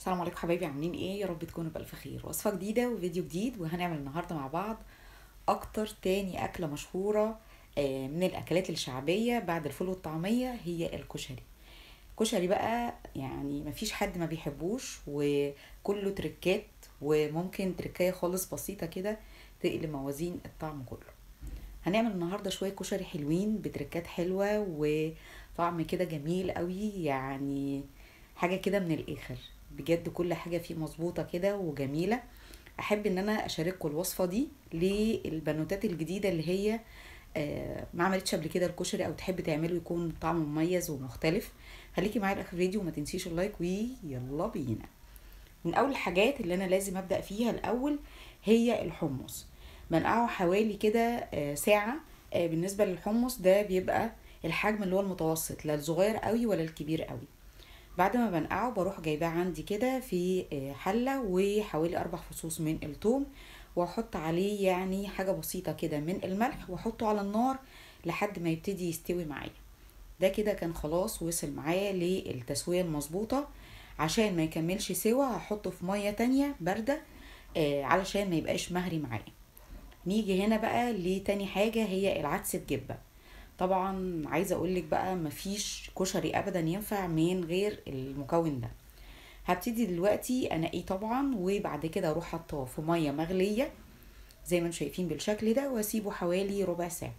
السلام عليكم حبايبي، عاملين ايه؟ يا رب تكونوا بألف خير. وصفة جديدة وفيديو جديد، وهنعمل النهاردة مع بعض اكتر تاني اكلة مشهورة من الاكلات الشعبية بعد الفول والطعمية، هي الكشري. كشري بقى يعني مفيش حد ما بيحبوش، وكله تركات، وممكن تركاية خالص بسيطة كده تقلب موازين الطعم كله. هنعمل النهاردة شوية كشري حلوين بتركات حلوة وطعم كده جميل قوي، يعني حاجة كده من الآخر. بجد كل حاجة فيه مظبوطة كده وجميلة. أحب إن أنا أشارككم الوصفة دي للبنوتات الجديدة اللي هي ما عملتش قبل كده الكشري، أو تحب تعمله يكون طعمه مميز ومختلف. خليكي معايا لآخر الفيديو وما تنسيش اللايك، ويلا بينا. من اول الحاجات اللي انا لازم ابدا فيها الاول هي الحمص. بنقعه حوالي كده ساعه. بالنسبه للحمص ده بيبقى الحجم اللي هو المتوسط، لا الصغير قوي ولا الكبير قوي. بعد ما بنقعه بروح جايباه عندي كده في حله، وحوالي 4 فصوص من الثوم، واحط عليه يعني حاجه بسيطه كده من الملح، واحطه على النار لحد ما يبتدي يستوي معايا. ده كده كان خلاص وصل معايا للتسوية المظبوطة. عشان ما يكملش سوا هحطه في مية تانية باردة، علشان ما يبقاش مهري معايا. نيجي هنا بقى لتاني حاجة، هي العدس بجبة. طبعا عايزة اقولك بقى مفيش كشري ابدا ينفع من غير المكون ده. هبتدي دلوقتي انقيه طبعا، وبعد كده اروح حطاه في مية مغلية زي ما انتم شايفين بالشكل ده، واسيبه حوالي ربع ساعة.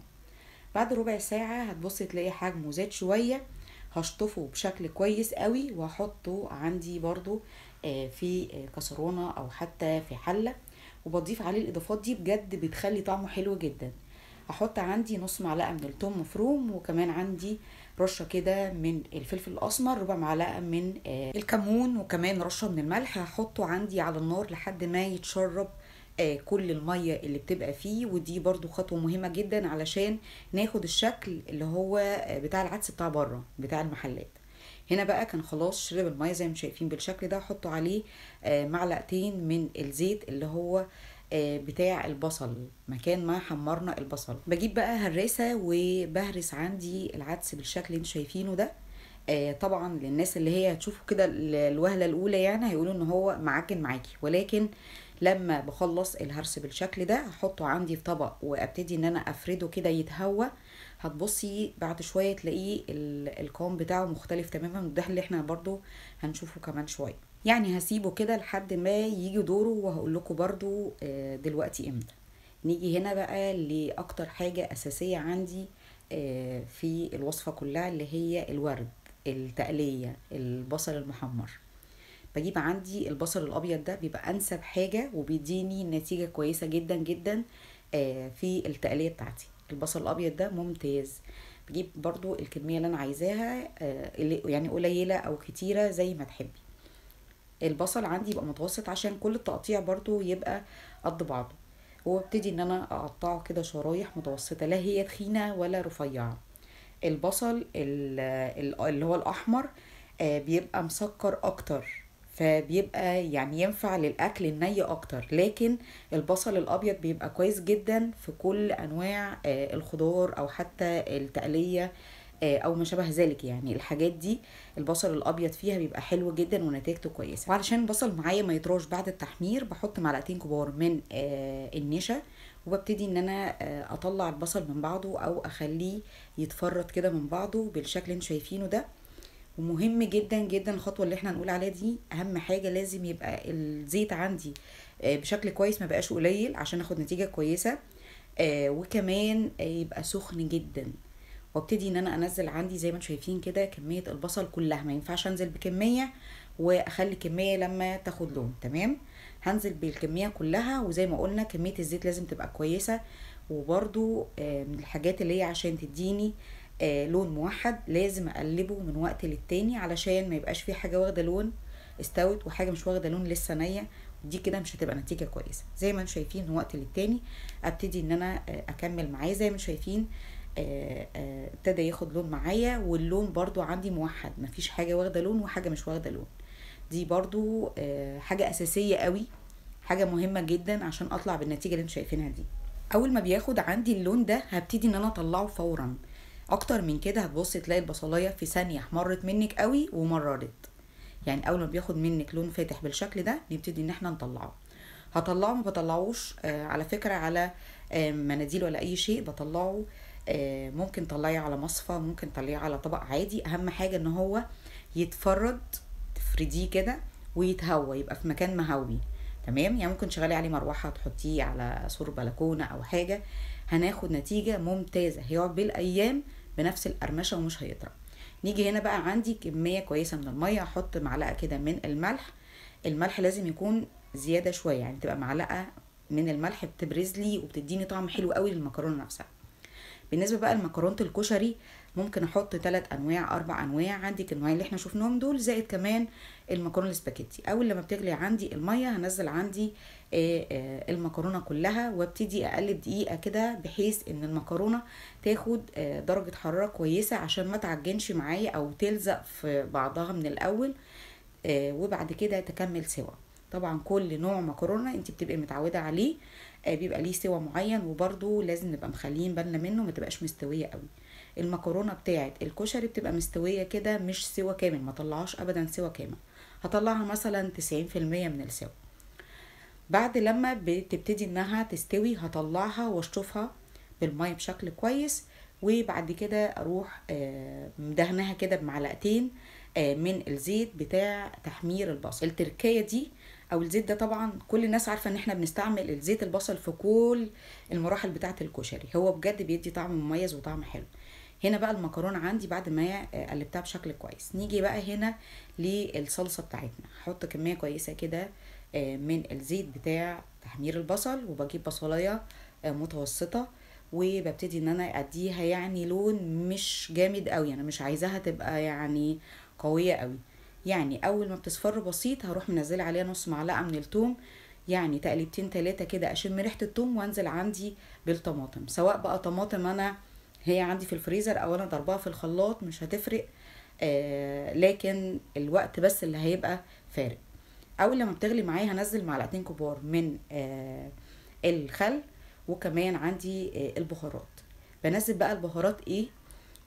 بعد ربع ساعة هتبص تلاقي حجمه زاد شوية. هشطفه بشكل كويس قوي، وهحطه عندي برضو في كسرونة او حتى في حلة، وبضيف عليه الاضافات دي بجد بتخلي طعمه حلو جدا. هحط عندي نص معلقة من الثوم مفروم، وكمان عندي رشة كده من الفلفل الاسمر، ربع معلقة من الكمون، وكمان رشة من الملح. هحطه عندي على النار لحد ما يتشرب كل المية اللي بتبقى فيه. ودي برضو خطوة مهمة جدا علشان ناخد الشكل اللي هو بتاع العدس بتاع بره بتاع المحلات. هنا بقى كان خلاص شرب المية زي ما شايفين بالشكل ده. احطوا عليه معلقتين من الزيت اللي هو بتاع البصل، مكان ما حمرنا البصل. بجيب بقى هراسة وبهرس عندي العدس بالشكل اللي انتوا شايفينه ده. طبعا للناس اللي هي هتشوفه كده الوهلة الاولى يعني هيقولوا ان هو معجن معاكي، ولكن لما بخلص الهرس بالشكل ده هحطه عندي في طبق، وابتدي ان انا افرده كده يتهوى. هتبصي بعد شوية تلاقيه القوام بتاعه مختلف تماما، وده اللي احنا برضو هنشوفه كمان شوية. يعني هسيبه كده لحد ما يجي دوره، وهقول لكم برضو دلوقتي امتى. نيجي هنا بقى لاكتر حاجة اساسية عندي في الوصفة كلها، اللي هي الورد، التقلية، البصل المحمر. بجيب عندي البصل الابيض ده، بيبقى انسب حاجة وبيديني نتيجة كويسة جدا جدا في التقلية بتاعتي. البصل الابيض ده ممتاز. بجيب برضو الكمية اللي انا عايزاها، يعني قليلة او كتيرة زي ما تحبي. البصل عندي يبقى متوسط عشان كل التقطيع برضو يبقى قد بعضه. وابتدي ان انا اقطعه كده شرايح متوسطة، لا هي تخينة ولا رفيعة. البصل اللي هو الاحمر بيبقى مسكر اكتر، فبيبقى يعني ينفع للاكل الني اكتر. لكن البصل الابيض بيبقى كويس جدا في كل انواع الخضار، او حتى التقلية او ما شابه ذلك. يعني الحاجات دي البصل الابيض فيها بيبقى حلو جدا ونتيجته كويسه. وعلشان البصل معايا ما يطراش بعد التحمير، بحط معلقتين كبار من النشا، وببتدي ان انا اطلع البصل من بعضه، او اخليه يتفرط كده من بعضه بالشكل اللي انتوا شايفينه ده. ومهم جدا جدا الخطوه اللي احنا هنقول عليها دي، اهم حاجه لازم يبقى الزيت عندي بشكل كويس، ما بقاش قليل عشان اخد نتيجه كويسه. وكمان يبقى سخن جدا. وابتدي ان انا انزل عندي زي ما انتم شايفين كده كميه البصل كلها. ما ينفعش انزل بكميه واخلي كميه لما تاخد لون. تمام، هنزل بالكميه كلها. وزي ما قلنا كميه الزيت لازم تبقى كويسه. وبرده من الحاجات اللي هي عشان تديني لون موحد، لازم اقلبه من وقت للتاني علشان ما يبقاش فيه حاجه واخده لون استوت وحاجه مش واخده لون لسه نيه. دي كده مش هتبقى نتيجه كويسه. زي ما انتم شايفين من وقت للتاني ابتدي ان انا اكمل معاه. زي ما انتم شايفين ابتدى ياخد لون معايا، واللون برضو عندي موحد، مفيش حاجة واخدة لون وحاجة مش واخدة لون. دي برضو حاجة أساسية قوي، حاجة مهمة جدا عشان أطلع بالنتيجة اللي انتوا شايفينها دي. أول ما بياخد عندي اللون ده هبتدي إن أنا أطلعه فورا. أكتر من كده هتبص تلاقي البصلاية في ثانية احمرت منك قوي ومررت. يعني اول ما بياخد منك لون فاتح بالشكل ده نبتدي ان احنا نطلعه. هطلعه، ما بطلعوش على فكرة على مناديل ولا اي شيء، بطلعه ممكن طلعيه على مصفى، ممكن طلعيه على طبق عادي. اهم حاجة ان هو يتفرد، تفرديه كده ويتهوى، يبقى في مكان مهوي. تمام، يعني ممكن تشغلي عليه مروحة، تحطيه على سور بلكونة او حاجة، هناخد نتيجة ممتازة، هيقعد بالايام بنفس القرمشة ومش هيطرى. نيجي هنا بقى، عندي كمية كويسة من المية، احط معلقة كده من الملح. الملح لازم يكون زيادة شوية، يعني تبقى معلقة من الملح بتبرز لي وبتديني طعم حلو قوي للمكرونة نفسها. بالنسبة بقى لمكرونة الكشري، ممكن احط 3 انواع 4 انواع، عندك النوعين اللي احنا شفناهم دول، زائد كمان المكرونة السباكيتي. اول لما بتغلي عندي المية هنزل عندي المكرونة كلها، وابتدي اقلب دقيقة كده بحيث ان المكرونة تاخد درجة حرارة كويسة عشان ما تعجنش معايا او تلزق في بعضها من الاول. وبعد كده تكمل سوا. طبعا كل نوع مكرونه انت بتبقي متعوده عليه بيبقى ليه سوا معين، وبرده لازم نبقى مخليين بالنا منه ما تبقاش مستويه قوي. المكرونه بتاعه الكشري بتبقى مستويه كده مش سوا كامل، ما طلعهاش ابدا سوا كامل، هطلعها مثلا 90% من السوا. بعد لما بتبتدي انها تستوي هطلعها واشطفها بالميه بشكل كويس، وبعد كده اروح مدهنها كده بمعلقتين من الزيت بتاع تحمير البصل. التركية دي او الزيت ده، طبعا كل الناس عارفة ان احنا بنستعمل الزيت البصل في كل المراحل بتاعة الكشري، هو بجد بيدي طعم مميز وطعم حلو. هنا بقى المكرونة عندي بعد ما قلبتها بشكل كويس، نيجي بقى هنا للصلصة بتاعتنا. هحط كمية كويسة كده من الزيت بتاع تحمير البصل، وبجيب بصلاية متوسطة، وببتدي ان انا اديها يعني لون مش جامد قوي، انا مش عايزاها تبقى يعني قوية قوي. يعني اول ما بتصفر بسيط هروح منزله عليها نص معلقة من الثوم، يعني تقليبتين 3 كده اشم ريحة الثوم، وانزل عندي بالطماطم، سواء بقى طماطم انا هي عندي في الفريزر او انا ضربها في الخلاط مش هتفرق، لكن الوقت بس اللي هيبقى فارق. اول لما بتغلي معايا هنزل معلقتين كبار من الخل، وكمان عندي البهارات. بنزل بقى البهارات ايه،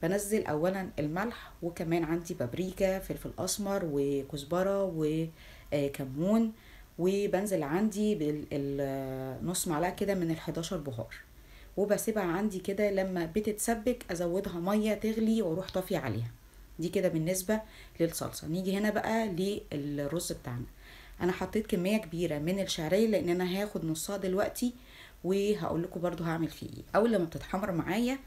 بنزل اولا الملح، وكمان عندي بابريكا، فلفل اسمر، وكزبره، وكمون، وبنزل عندي بالنص معلقه كده من ال11 بهار، وبسيبها عندي كده لما بتتسبك ازودها ميه تغلي واروح طافيه عليها. دي كده بالنسبه للصلصه. نيجي هنا بقى للرز بتاعنا. انا حطيت كميه كبيره من الشعريه لان انا هاخد نصها دلوقتي، وهقول لكم برضو هعمل فيه ايه. اول لما بتتحمر معايا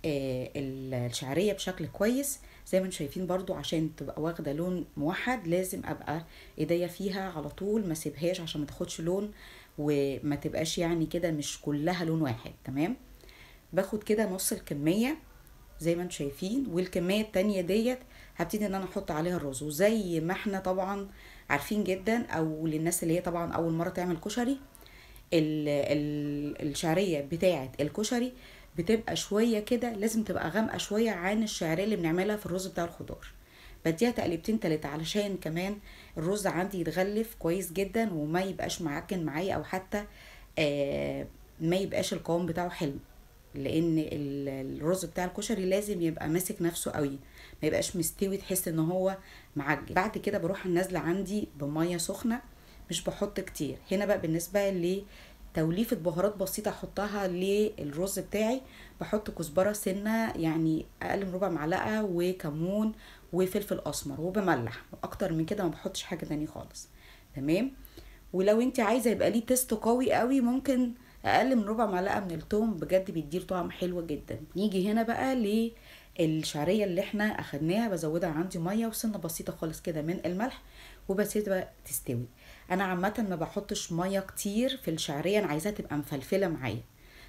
الشعريه بشكل كويس زي ما انتم شايفين، برضو عشان تبقى واخده لون موحد لازم ابقى ايديا فيها على طول، ما سيبهاش عشان ما تاخدش لون وما تبقاش يعني كده مش كلها لون واحد. تمام، باخد كده نص الكميه زي ما انتم شايفين، والكميه التانية ديت هبتدي ان انا احط عليها الرز. وزي ما احنا طبعا عارفين جدا، او للناس اللي هي طبعا اول مره تعمل كشري، الشعريه بتاعه الكشري بتبقى شويه كده، لازم تبقى غامقه شويه عن الشعريه اللي بنعملها في الرز بتاع الخضار. بديها تقليبتين 3 علشان كمان الرز عندي يتغلف كويس جدا وما يبقاش معجن معايا، او حتى ما يبقاش القوام بتاعه حلو، لان الرز بتاع الكشري لازم يبقى ماسك نفسه قوي، ما يبقاش مستوي تحس ان هو معجن. بعد كده بروح نازله عندي بميه سخنه، مش بحط كتير. هنا بقى بالنسبه لتوليفه بهارات بسيطه احطها للرز بتاعي، بحط كزبره سنه يعني اقل من ربع معلقه، وكمون، وفلفل اسمر، وبملح. اكتر من كده ما بحطش حاجه تاني خالص. تمام، ولو انت عايزه يبقى ليه تيست قوي قوي ممكن اقل من ربع معلقه من الثوم، بجد بيديله طعم حلو جدا. نيجي هنا بقى للشعريه اللي احنا اخدناها، بزودها عندي ميه وسنه بسيطه خالص كده من الملح، وبسيبها تستوي. انا عامه ما بحطش ميه كتير في الشعريه، انا عايزاها تبقى مفلفله معايا.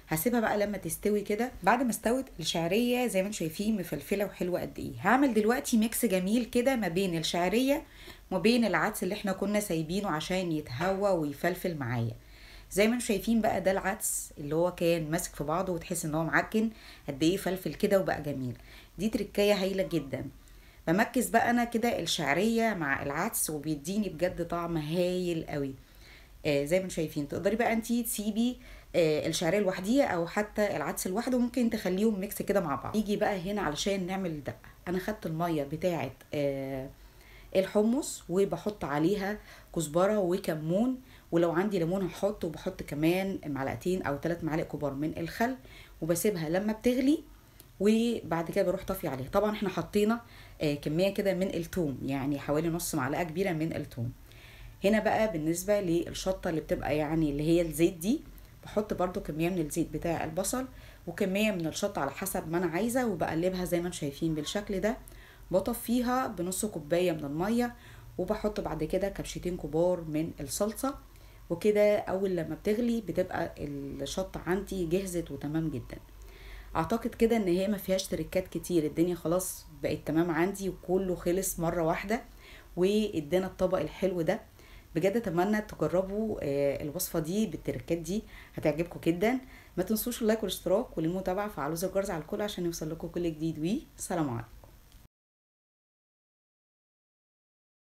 هسيبها بقى لما تستوي كده. بعد ما استوت الشعريه زي ما انتم شايفين مفلفله وحلوه قد ايه، هعمل دلوقتي ميكس جميل كده ما بين الشعريه وما بين العدس اللي احنا كنا سايبينه عشان يتهوى ويفلفل معايا. زي ما انتم شايفين بقى، ده العدس اللي هو كان ماسك في بعضه وتحس ان هو معجن، قد ايه فلفل كده وبقى جميل. دي تركايه هايله جدا. بمكس بقى انا كده الشعريه مع العدس وبيديني بجد طعم هايل قوي. زي ما انتم شايفين، تقدري بقى انتي تسيبي الشعريه لوحديها او حتى العدس لوحده، ممكن تخليهم ميكس كده مع بعض. يجي بقى هنا علشان نعمل الدقه. انا خدت الميه بتاعه الحمص وبحط عليها كزبرة وكمون، ولو عندي ليمون هحط، وبحط كمان معلقتين او 3 معالق كبار من الخل، وبسيبها لما بتغلي. وبعد كده بروح طافي عليها. طبعا احنا حطينا كمية كده من الثوم، يعني حوالي نص معلقة كبيرة من الثوم. هنا بقى بالنسبة للشطة اللي بتبقى يعني اللي هي الزيت دي، بحط برضو كمية من الزيت بتاع البصل وكمية من الشطة على حسب ما انا عايزة، وبقلبها زي ما انتم شايفين بالشكل ده. بطفيها بنص كوباية من المية، وبحط بعد كده كبشتين كبار من الصلصة. وكده اول لما بتغلي بتبقى الشطة عندي جهزت وتمام جدا. اعتقد كده ان هي ما فيهاش تريكات كتير، الدنيا خلاص بقت تمام عندي وكله خلص مرة واحدة وادانا الطبق الحلو ده. بجد اتمنى تجربوا الوصفة دي بالتركات دي، هتعجبكم جدا. ما تنسوش اللايك والاشتراك وللمتابعة، فعلوا زر الجرس على الكل عشان يوصل لكم كل جديد. وسلام عليكم.